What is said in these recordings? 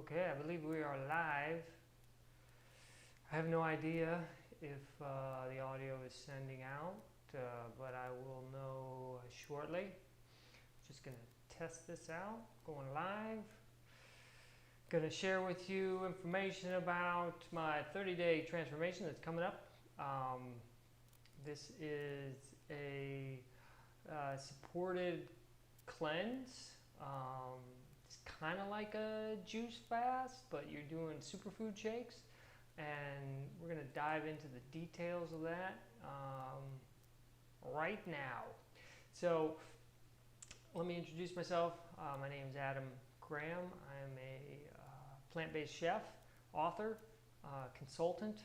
Okay, I believe we are live. I have no idea if the audio is sending out, but I will know shortly. Just going to test this out, going live. Going to share with you information about my 30-day transformation that's coming up. This is a supported cleanse. It's kind of like a juice fast, but you're doing superfood shakes, and we're going to dive into the details of that right now. So let me introduce myself. My name is Adam Graham. I'm a plant-based chef, author, consultant,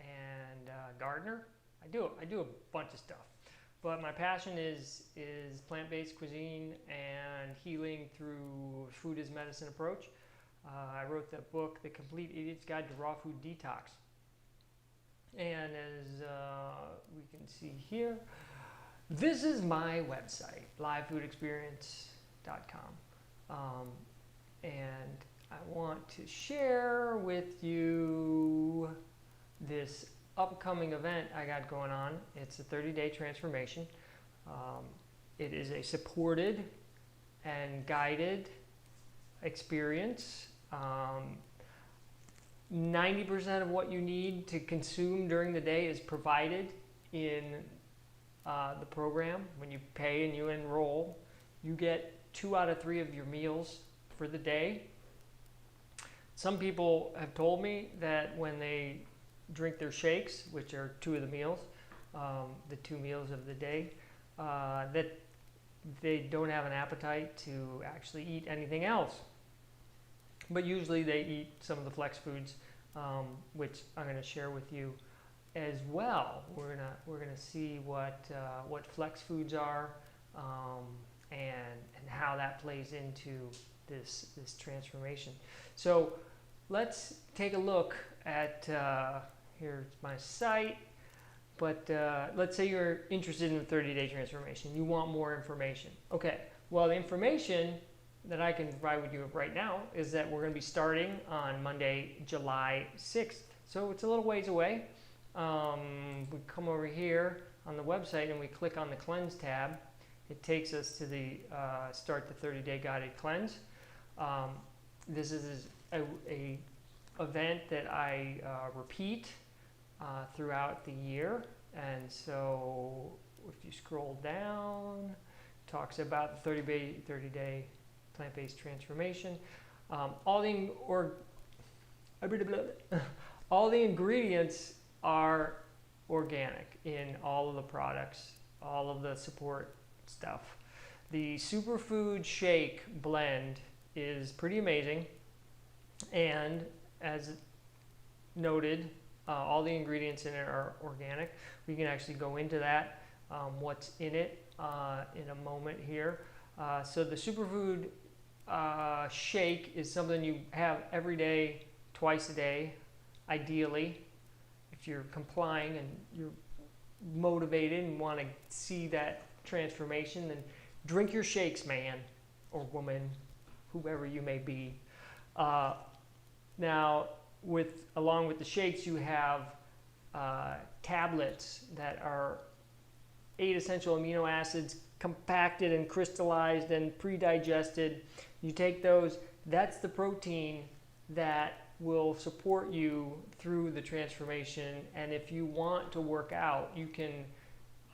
and gardener. I do a bunch of stuff. But my passion is plant-based cuisine and healing through food as medicine approach. I wrote the book, The Complete Idiot's Guide to Raw Food Detox. And as we can see here, this is my website, livefoodexperience.com. And I want to share with you this upcoming event I got going on. It's a 30-day transformation. It is a supported and guided experience. 90% of what you need to consume during the day is provided in the program. When you pay and you enroll, you get 2 out of 3 of your meals for the day. Some people have told me that when they drink their shakes, which are 2 of the meals, the 2 meals of the day, that they don't have an appetite to actually eat anything else. But usually they eat some of the flex foods, which I'm going to share with you as well. We're gonna see what flex foods are, and how that plays into this transformation. So let's take a look at here's my site. But let's say you're interested in the 30-day transformation. You want more information. Okay, well, the information that I can provide with you right now is that we're going to be starting on Monday, July 6th. So it's a little ways away. We come over here on the website and we click on the Cleanse tab. It takes us to the Start the 30-Day Guided Cleanse. This is a event that I repeat throughout the year, and so if you scroll down, it talks about the 30-day plant-based transformation. All the ingredients are organic in all of the products, all of the support stuff. The superfood shake blend is pretty amazing, and as noted, all the ingredients in it are organic. We can actually go into that, what's in it, in a moment here. So the superfood shake is something you have every day, twice a day, ideally. If you're complying and you're motivated and want to see that transformation, then drink your shakes, man or woman, whoever you may be. Now, along with the shakes, you have tablets that are 8 essential amino acids compacted and crystallized and pre-digested. You take those, that's the protein that will support you through the transformation. And if you want to work out, you can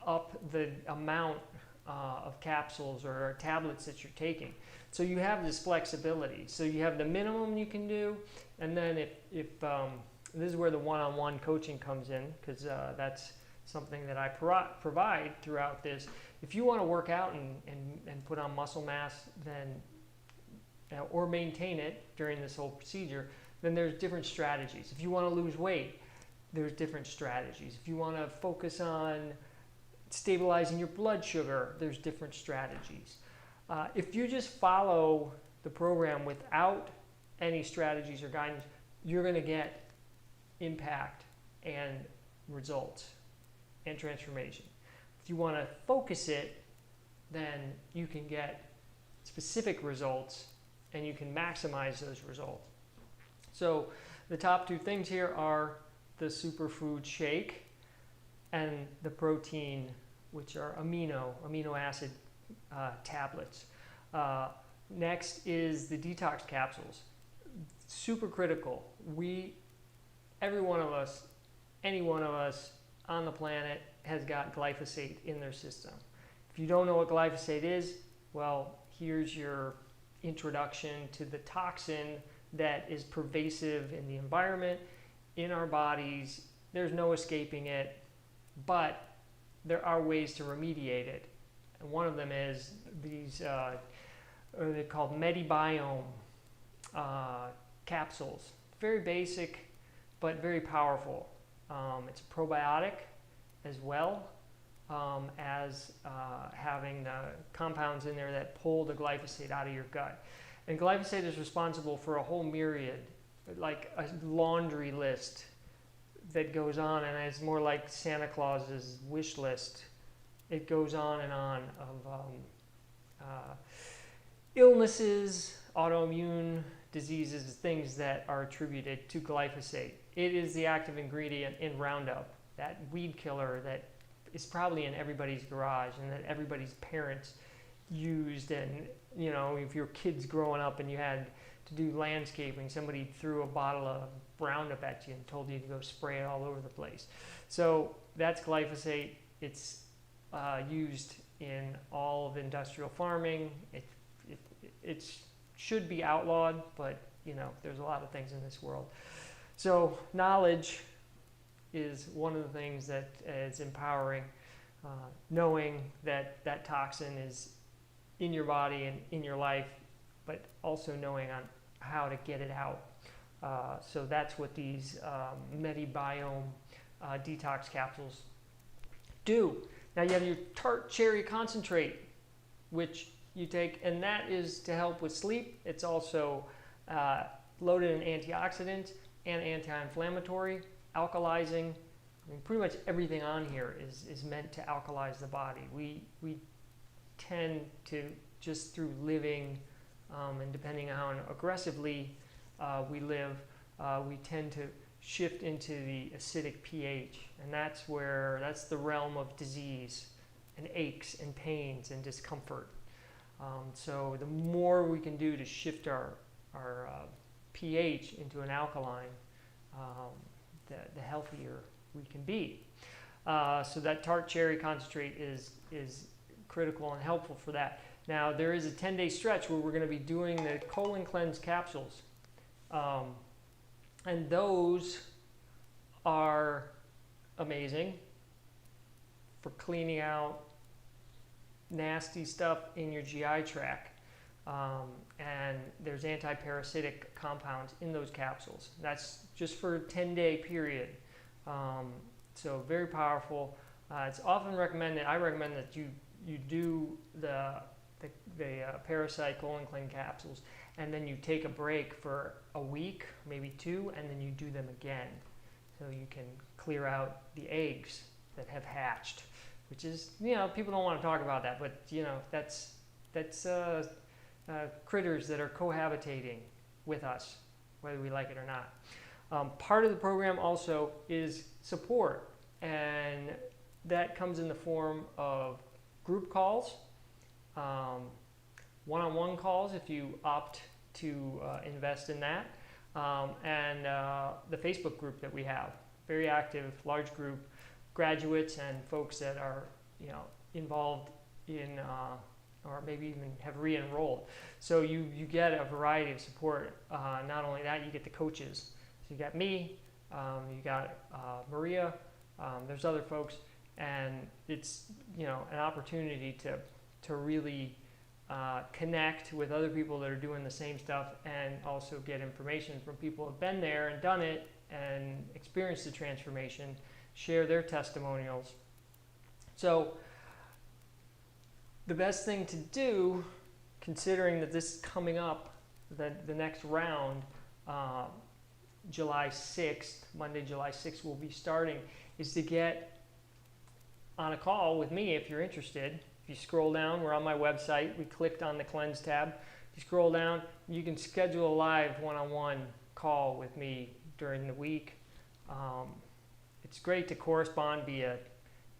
up the amount of capsules or tablets that you're taking. So you have this flexibility. So you have the minimum you can do, and then if this is where the one-on-one coaching comes in, because that's something that I provide throughout this. If you want to work out and put on muscle mass, then or maintain it during this whole procedure, then there's different strategies. If you want to lose weight, there's different strategies. If you want to focus on stabilizing your blood sugar, there's different strategies. If you just follow the program without any strategies or guidance, you're going to get impact and results and transformation. If you want to focus it, then you can get specific results and you can maximize those results. So the top two things here are the superfood shake and the protein, which are amino acid tablets. Next is the detox capsules. Super critical. Every one of us, any one of us on the planet has got glyphosate in their system. If you don't know what glyphosate is, well, here's your introduction to the toxin that is pervasive in the environment, in our bodies. There's no escaping it, but there are ways to remediate it. And one of them is these, they're called MediBiome capsules. Very basic, but very powerful. It's a probiotic as well as having the compounds in there that pull the glyphosate out of your gut. And glyphosate is responsible for a whole myriad, like a laundry list that goes on, and it's more like Santa Claus's wish list. It goes on and on of illnesses, autoimmune diseases, things that are attributed to glyphosate. It is the active ingredient in Roundup, that weed killer that is probably in everybody's garage and that everybody's parents used. And you know, if your kid's growing up and you had to do landscaping, somebody threw a bottle of Roundup at you and told you to go spray it all over the place. So that's glyphosate. It's used in all of industrial farming. It should be outlawed, but you know, there's a lot of things in this world. So knowledge is one of the things that is empowering, knowing that that toxin is in your body and in your life, but also knowing on how to get it out. So that's what these MediBiome detox capsules do. Now you have your tart cherry concentrate, which you take, and that is to help with sleep. It's also loaded in antioxidants and anti-inflammatory, alkalizing. I mean, pretty much everything on here is meant to alkalize the body. We tend to, just through living and depending on how aggressively we live, we tend to shift into the acidic pH, and that's the realm of disease and aches and pains and discomfort. So the more we can do to shift our pH into an alkaline, the healthier we can be. So that tart cherry concentrate is critical and helpful for that. Now there is a 10-day stretch where we're going to be doing the colon cleanse capsules, and those are amazing for cleaning out nasty stuff in your GI tract. And there's anti-parasitic compounds in those capsules. That's just for a 10-day period. So very powerful. It's often recommended, I recommend that you do the parasite colon cleanse capsules, and then you take a break for a week, maybe two, and then you do them again. So you can clear out the eggs that have hatched, which is, you know, people don't want to talk about that, but you know, that's critters that are cohabitating with us, whether we like it or not. Part of the program also is support, and that comes in the form of group calls, one-on-one calls if you opt to invest in that, and the Facebook group that we have. Very active, large group, graduates and folks that are, you know, involved in or maybe even have re-enrolled. So you get a variety of support. Not only that, you get the coaches. So you got me, you got Maria, there's other folks, and it's, you know, an opportunity to really connect with other people that are doing the same stuff, and also get information from people who have been there and done it and experienced the transformation, share their testimonials. So the best thing to do, considering that this is coming up, the next round, July 6th, Monday, July 6th, will be starting, is to get on a call with me if you're interested. If you scroll down, we're on my website. We clicked on the Cleanse tab. If you scroll down, you can schedule a live one-on-one call with me during the week. It's great to correspond via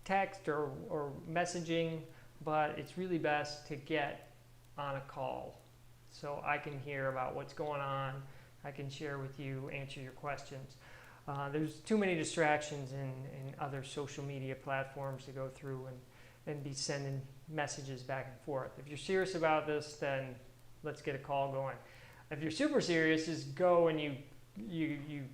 text or messaging, but it's really best to get on a call so I can hear about what's going on. I can share with you, answer your questions. There's too many distractions in other social media platforms to go through and be sending messages back and forth. If you're serious about this, then let's get a call going. If you're super serious, just go and you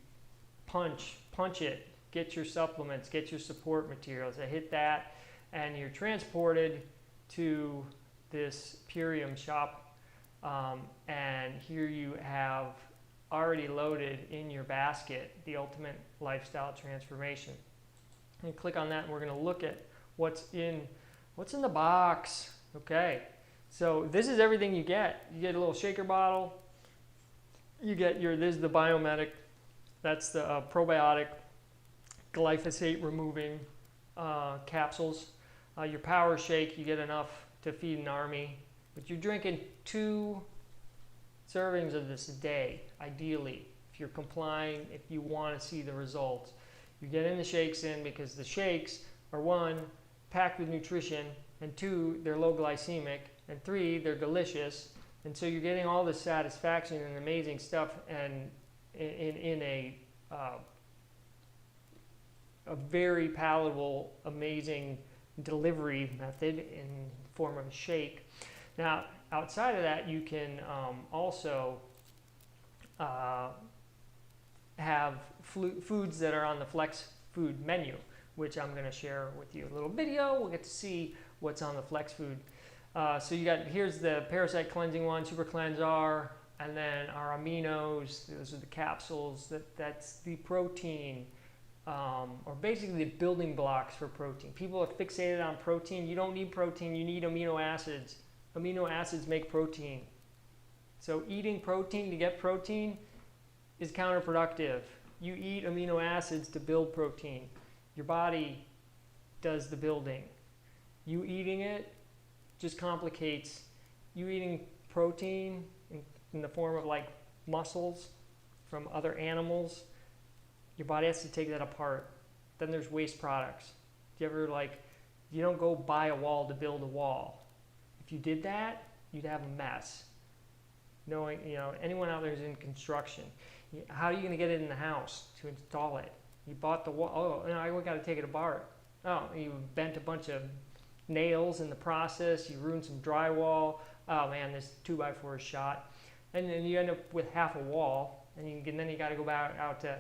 punch it. Get your supplements, get your support materials. I hit that, and you're transported to this Purium shop, and here you have already loaded in your basket the Ultimate Lifestyle Transformation. And click on that, and we're going to look at what's in the box. Okay, so this is everything you get. You get a little shaker bottle. You get this is the Biomedic. That's the probiotic glyphosate removing capsules. Your power shake, you get enough to feed an army, but you're drinking 2 servings of this a day, ideally, if you're complying, if you want to see the results. You're getting the shakes in because the shakes are 1, packed with nutrition, and 2, they're low glycemic, and 3, they're delicious, and so you're getting all this satisfaction and amazing stuff, and in a very palatable, amazing delivery method in the form of a shake. Now, outside of that, you can also have foods that are on the Flex Food menu, which I'm going to share with you a little video. We'll get to see what's on the Flex Food. So here's the Parasite Cleansing one, Super Cleanse R, and then our aminos. Those are the capsules. That's the protein. Or basically the building blocks for protein. People are fixated on protein. You don't need protein, you need amino acids. Amino acids make protein. So eating protein to get protein is counterproductive. You eat amino acids to build protein. Your body does the building. You eating it just complicates. You eating protein in the form of like muscles from other animals, your body has to take that apart. Then there's waste products. Do you ever you don't go buy a wall to build a wall. If you did that, you'd have a mess. Knowing, anyone out there who's in construction, how are you going to get it in the house to install it? You bought the wall, I got to take it apart. Oh, you bent a bunch of nails in the process, you ruined some drywall. Oh man, this 2x4 is shot. And then you end up with half a wall, and then you got to go back out to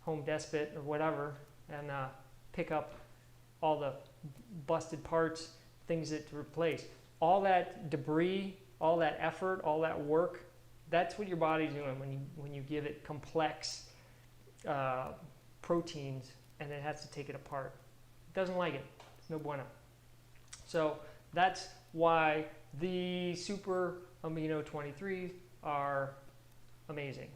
Home Depot or whatever and pick up all the busted parts, things that to replace. All that debris, all that effort, all that work, that's what your body's doing when you give it complex proteins and it has to take it apart. It doesn't like it. It's no bueno. So that's why the Super Amino 23s are amazing.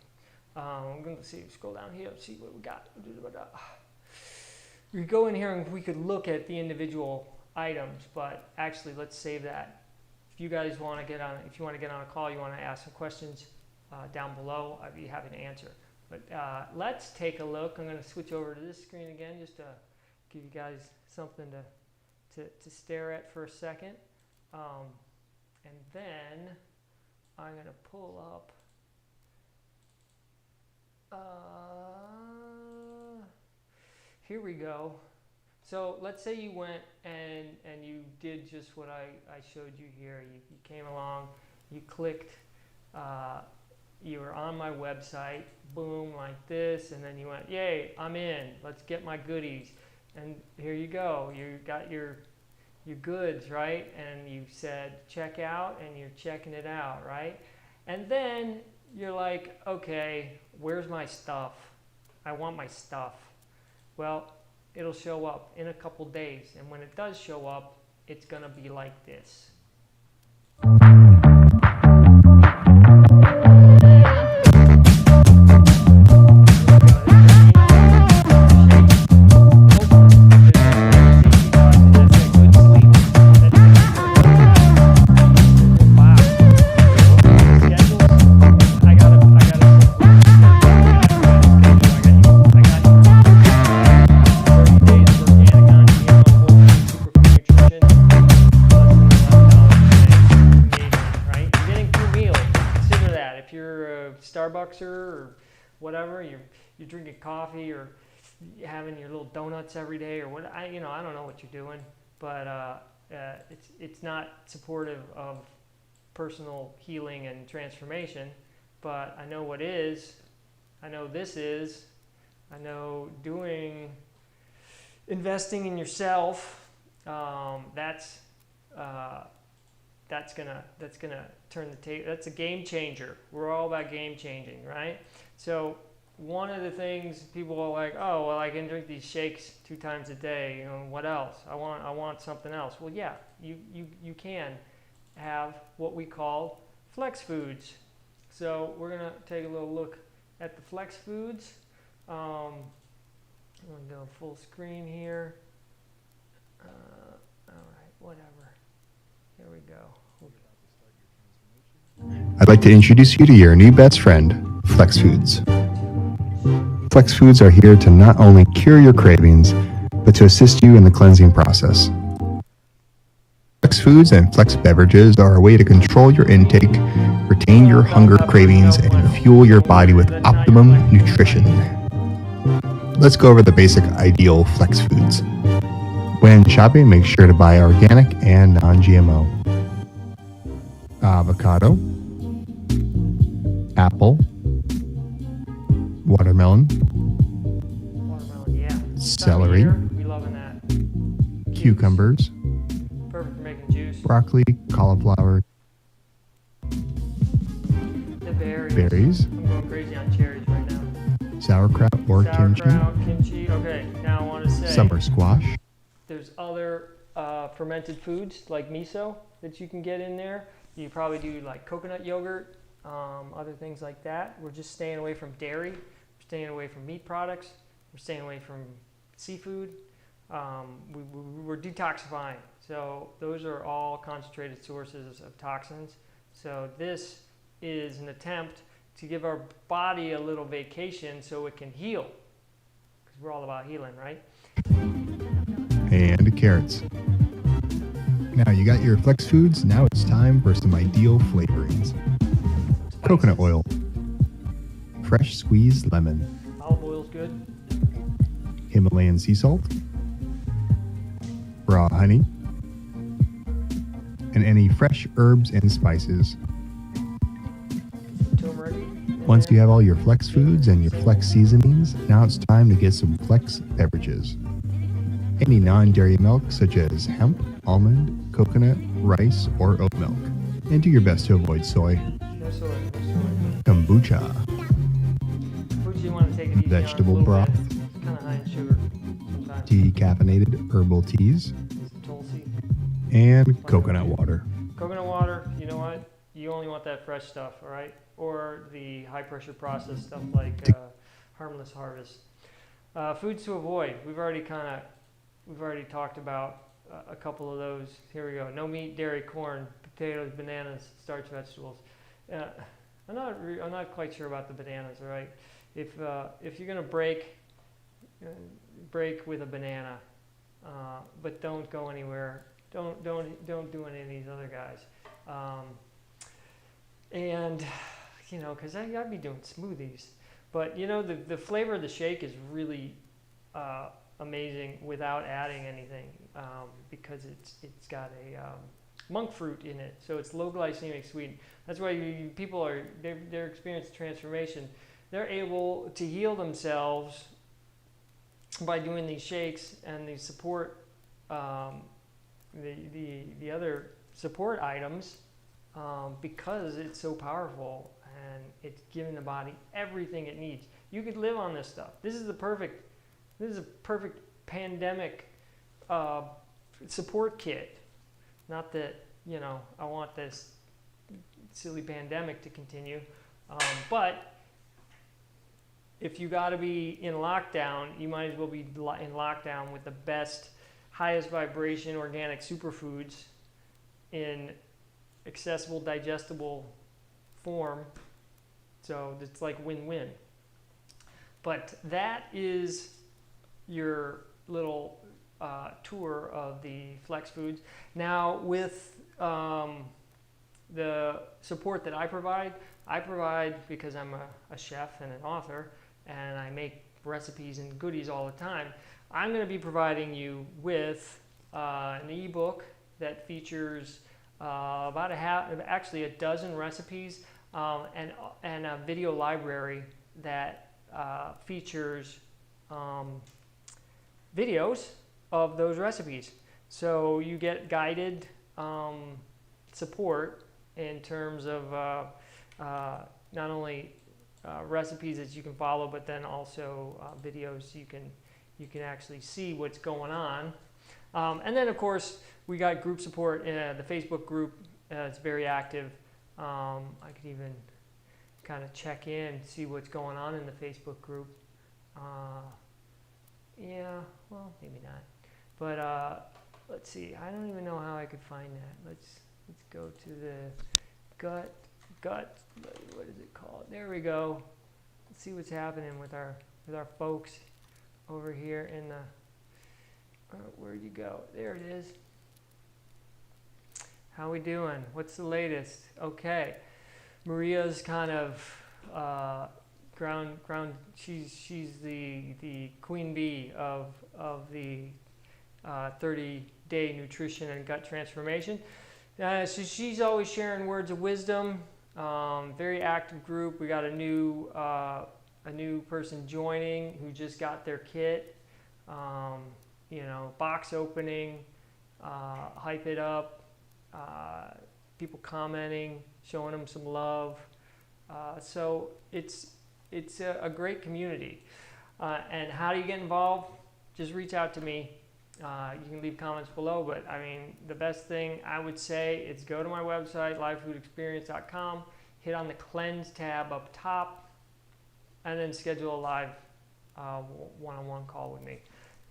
I'm going to scroll down here, see what we got. We go in here and we could look at the individual items, but actually let's save that. If you guys want to get on, if you want to get on a call, you want to ask some questions down below, I'd be happy to answer. But let's take a look. I'm going to switch over to this screen again just to give you guys something to stare at for a second. And then I'm going to pull up here we go. So let's say you went and you did just what I showed you here. You came along, you clicked, you were on my website, boom, like this, and then you went, yay, I'm in, let's get my goodies. And here you go, you got your goods, right? And you said check out, and you're checking it out, right? And then you're like, okay, where's my stuff? I want my stuff. Well, it'll show up in a couple days, and when it does show up, it's gonna be like this. Starbucks or whatever, you're drinking coffee or having your little donuts every day or what, I don't know what you're doing, but it's not supportive of personal healing and transformation. But I know what is, I know this is, I know investing in yourself, that's gonna turn the table. That's a game changer. We're all about game changing, right? So one of the things people are like, oh, well, I can drink these shakes 2 times a day. What else? I want something else. Well, yeah, you can have what we call flex foods. So we're gonna take a little look at the flex foods. I'm gonna go full screen here. All right, whatever. Here we go. I'd like to introduce you to your new best friend, Flex Foods. Flex Foods are here to not only cure your cravings, but to assist you in the cleansing process. Flex Foods and Flex Beverages are a way to control your intake, retain your hunger cravings, and fuel your body with optimum nutrition. Let's go over the basic ideal Flex Foods. When shopping, make sure to buy organic and non-GMO. Avocado, apple, watermelon, yeah. celery, We loving that. cucumbers, Perfect for making juice. broccoli, cauliflower, The berries, I'm going crazy on cherries right now. sauerkraut or Kimchi. Okay, now I want to say summer squash, there's other fermented foods like miso that you can get in there. You probably do like coconut yogurt, other things like that. We're just staying away from dairy. We're staying away from meat products. We're staying away from seafood. We're detoxifying. So those are all concentrated sources of toxins. So this is an attempt to give our body a little vacation so it can heal. Because we're all about healing, right? and carrots. Now you got your Flex Foods, now it's time for some ideal flavorings. Coconut oil, fresh squeezed lemon, Olive oil's good. Himalayan sea salt, raw honey, and any fresh herbs and spices. Turmeric. Once you have all your Flex Foods and your Flex seasonings, now it's time to get some Flex beverages. Any non-dairy milk such as hemp, almond, coconut, rice, or oat milk. And do your best to avoid soy. No soy. Kombucha, Foods you want to take it easy vegetable on a little broth, bit. It's kind of high in sugar sometimes. decaffeinated herbal teas, Some Tulsi. and coconut water. Coconut water, you know what? You only want that fresh stuff, all right? Or the high-pressure processed stuff like Harmless Harvest. Foods to avoid. We've already talked about a couple of those. Here we go. No meat, dairy, corn, potatoes, bananas, starch vegetables. I'm not quite sure about the bananas. All right, if you're gonna break with a banana, but don't go anywhere. Don't do any of these other guys. And because I'd be doing smoothies, but the flavor of the shake is really amazing without adding anything, because it's got a monk fruit in it, so it's low glycemic sweet. That's why people they're experiencing transformation. They're able to heal themselves by doing these shakes and these support, the other support items, because it's so powerful and it's giving the body everything it needs. You could live on this stuff. This is a perfect pandemic support kit. Not that I want this silly pandemic to continue, but if you got to be in lockdown, you might as well be in lockdown with the best, highest vibration organic superfoods in accessible, digestible form. So it's like win-win. But that is your little tour of the Flex Foods. Now with the support that I provide, I provide, because I'm a chef and an author, and I make recipes and goodies all the time, I'm going to be providing you with an ebook that features about actually a dozen recipes, and a video library that features videos of those recipes. So you get guided support in terms of not only recipes that you can follow, but then also videos you can actually see what's going on. And then of course we got group support in the Facebook group. It's very active. I could even kind of check in, see what's going on in the Facebook group. Yeah, well, maybe not. But let's see. I don't even know how I could find that. Let's go to the gut. What is it called? There we go. Let's see what's happening with our folks over here in the. Where'd you go? There it is. How we doing? What's the latest? Okay, Maria's kind of ground. She's the queen bee of the 30-day nutrition and gut transformation. So she's always sharing words of wisdom. Very active group. We got a new person joining who just got their kit. Box opening, hype it up. People commenting, showing them some love. So it's a great community. And how do you get involved? Just reach out to me. You can leave comments below, but I mean, the best thing I would say is go to my website, livefoodexperience.com, hit on the cleanse tab up top, and then schedule a live one-on-one call with me.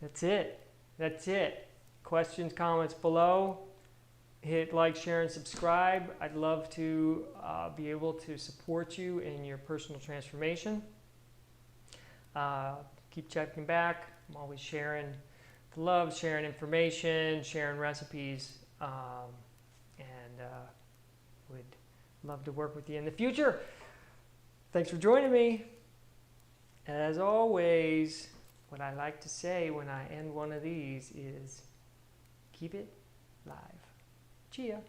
That's it. Questions, comments below. Hit like, share, and subscribe. I'd love to be able to support you in your personal transformation. Keep checking back. I'm always sharing the love, sharing information, sharing recipes, and would love to work with you in the future. Thanks for joining me. As always, what I like to say when I end one of these is keep it live. Cheer.